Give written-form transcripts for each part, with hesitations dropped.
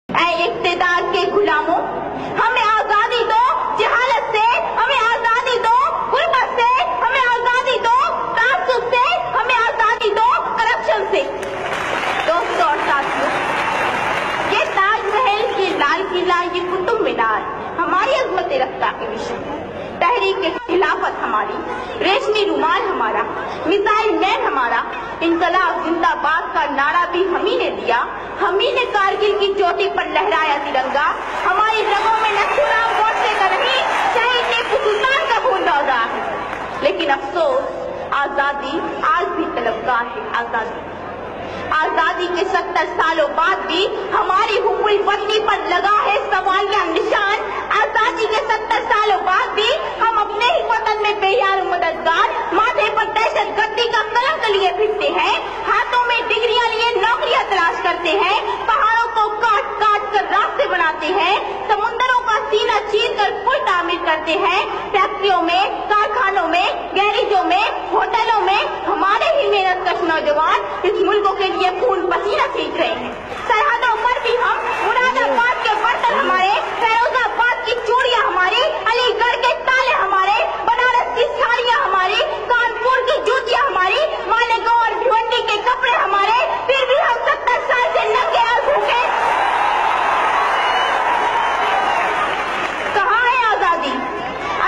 اے اقتدار کے غلاموں، ہمیں آزادی دو جہالت سے، ہمیں آزادی دو غربت سے، ہمیں آزادی دو تعصب سے، ہمیں آزادی دو کرپشن سے۔ دوستوں اور ساتھیوں، یہ تاج محل، یہ لال قلعہ، یہ قطب مینار ہماری عظمت رفتہ کے مشن ہے۔ تحریک خلافت ہماری، ریشمی رومال ہمارا، میزائل مین ہمارا، انقلاب زندہ باد کا نعرہ بھی ہمیں نے دیا، ہمیں نے کارگل کی چوٹی پر لہرایا ترنگا، ہماری رگوں میں نتھورام گوڈسے کا نہیں، شہید ٹیپو سلطان کا خون دوڑ رہا ہے۔ لیکن افسوس، آزادی آج بھی طلبگار ہے۔ آزادی کے 70 سالوں بعد بھی ہماری حب الوطنی پر لگا ہے سوالیہ نشان۔ آزادی کے 70 سالوں بعد بھی ہم اپنے ہی وطن میں بے یار مددگار، ماتھے پر دہشت گردی کا کلنک لیے پھرتے ہیں، ہاتھوں میں ڈگریاں لیے نوکریاں تلاش کرتے ہیں، پہاڑوں کو کاٹ کاٹ کر راستے بناتے ہیں، سمندروں کا سینہ چیر کر پل تعمیر کرتے ہیں، فیکٹریوں میں، کارخانوں میں، گیریجوں میں، ہوٹلوں میں ہمارے ہی محنت کش نوجوان اس ملک کے لیے خون پسینہ سینچ رہے ہیں۔ سرحدوں پر بھی ہم، مراد آباد کے برتن ہمارے، فیروز آباد کی چوڑیاں ہماری، علی گڑھ کے تالے ہمارے، بنارس کی ساڑیاں ہماری، کانپور کی جوتیاں ہماری، مالیگاؤں اور بھیونڈی کے کپڑے ہمارے، پھر بھی ہم 70 سال سے ننگے اور بھوکے۔ کہاں ہے آزادی؟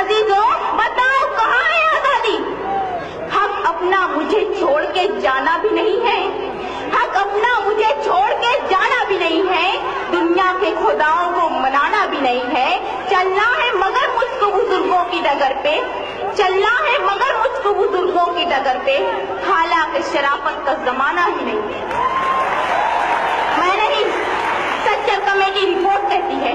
عزیزوں بتاؤ کہاں ہے آزادی؟ حق اپنا مجھے چھوڑ کے جانا بھی نہیں ہے، حق اپنا مجھے چھوڑ کے جانا بھی نہیں ہے، دنیا کے خداؤں کو منانا بھی نہیں ہے، چلنا ہے مگر مجھ کو بزرگوں کی ڈگر پہ، چلنا ہے مگر مجھ کو بزرگوں کی ڈگر پہ، حالانکہ شرافت کا زمانہ ہی نہیں ہے۔ میں نہیں، سچر کمیٹی رپورٹ کہتی ہے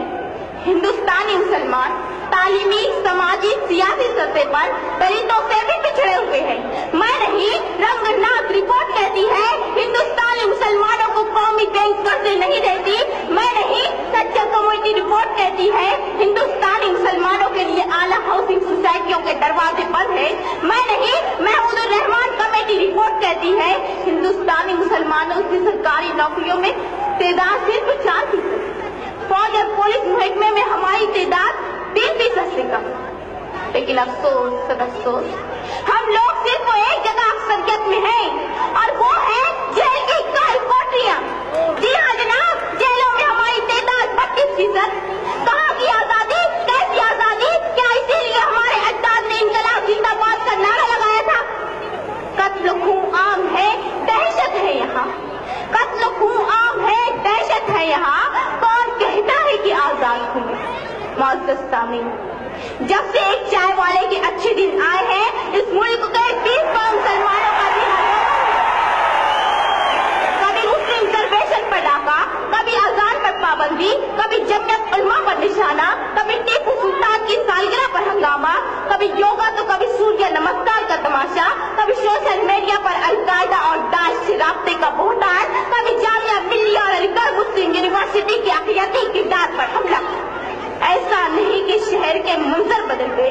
ہندوستانی مسلمان تعلیمی، سماجی، سیاسی سطح پر دلتوں سے بھی پچھڑے ہوئے ہیں۔ میں نہیں، رنگناک رپورٹ کہتی ہے ہندوستانی مسلمانوں کو قومی بینک قرضے نہیں دیتی۔ میں نہیں، سچر کمیٹی رپورٹ کہتی ہے ہندوستانی مسلمانوں کے لیے اعلیٰ ہاؤسنگ سوسائٹیوں کے دروازے بند ہیں۔ میں نہیں، محمود الرحمان کمیٹی رپورٹ کہتی ہے ہندوستانی مسلمانوں کی سرکاری نوکریوں میں تعداد صرف 4%، فوج اور پولیس محکمے میں ہماری تعداد 3% سے کم۔ لیکن افسوس افسوس، ہم لوگ صرف ایک جگہ اکثریت میں ہیں اور وہ ہے جیل کی کائی کوٹریاں۔ جی ہاں جناب، جیلوں میں ہماری تعداد 32%۔ کہاں کی آزادی؟ کیسی آزادی؟ کیا اسی لیے ہمارے اجداد نے انقلاب زندہ باد کا نعرہ لگایا تھا؟ قتل خون عام ہے، دہشت ہے یہاں، قتل خون عام ہے، دہشت ہے یہاں، کون کہتا ہے کہ آزاد ہوں؟ معزز سامعین، جب سے ایک چائے والے کے اچھے دن آئے ہیں، اس ملک کے 20 کروڑ مسلمانوں کا بھی کبھی مسلم ریزرویشن پر ڈاکہ، کبھی اذان پر پابندی، کبھی جمعیت علماء پر نشانہ، کبھی ٹیپو سلطان کی سالگرہ پر ہنگامہ، کبھی یوگا تو کبھی سوریہ نمسکار کا تماشا، کبھی سوشل میڈیا پر القاعدہ اور داعش سے رابطے کا بہتان، کبھی جامعہ ملیہ اور علی گڑھ مسلم یونیورسٹی کے عقیدتی کردار پر حملہ۔ ایسا نہیں کہ شہر کے منظر بدل گئے،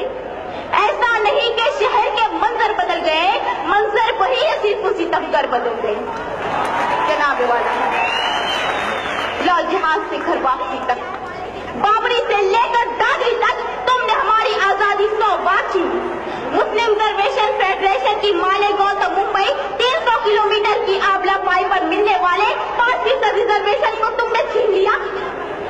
ایسا نہیں کہ شہر کے منظر بدل گئے، منظر وہی ہے، صرف ستمگر بدل گئے۔ جناب والا، لال جہاز سے گھر واپسی تک، بابری سے لے کر دادری تک تم نے ہماری آزادی 100 بار چھینی۔ مسلم ریزرویشن فیڈریشن کی مالیگاؤں تو ممبئی 300 کلومیٹر کی آبلا پائی پر ملنے والے 5% ریزرویشن کو تم نے چھین لیا۔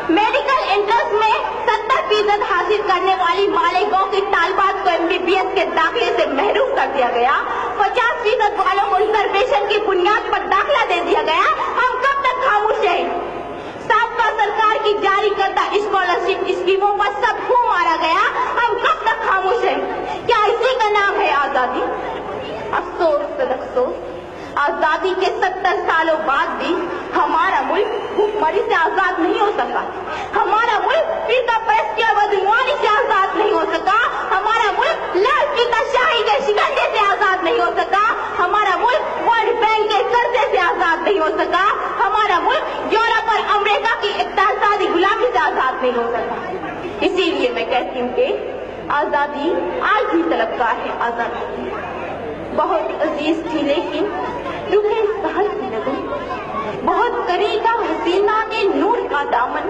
میڈیکل انٹرنس میں 70% حاصل کرنے والی مالیگاؤں کی طالبات کو MBBS کے داخلے سے محروم کر دیا گیا۔ 50% والوں کو ریزرویشن کی بنیاد پر داخلہ دے دیا گیا۔ ہم کب تک خاموش ہیں؟ سابقہ سرکار کی جاری کردہ اسکالرشپ اسکیموں پر سب کو مارا گیا، ہم کب تک خاموش ہیں؟ کیا اسی کا نام ہے آزادی؟ افسوس افسوس، آزادی کے 70 سالوں بعد بھی ہمارا ملک بھوکمری سے آزاد نہیں ہو سکا، ہمارا ملک فرقہ پرستی اور بدعنوانی سے آزاد نہیں ہو سکا، ہمارا ملک لال فیتا شاہی کے شکنجے سے آزاد نہیں ہو سکا، ہمارا ملک ورلڈ بینک کے قرضے سے آزاد نہیں ہو سکا، ہمارا ملک یورپ اور امریکہ کی اقتصادی غلامی سے آزاد نہیں ہو سکا۔ اسی لیے میں کہتی ہوں کہ آزادی آج بھی طلبگار ہے۔ آزادی بہت عزیز تھی لیکن روحیں سہل کی لگن، بہت قریب حسینہ کے نور کا دامن،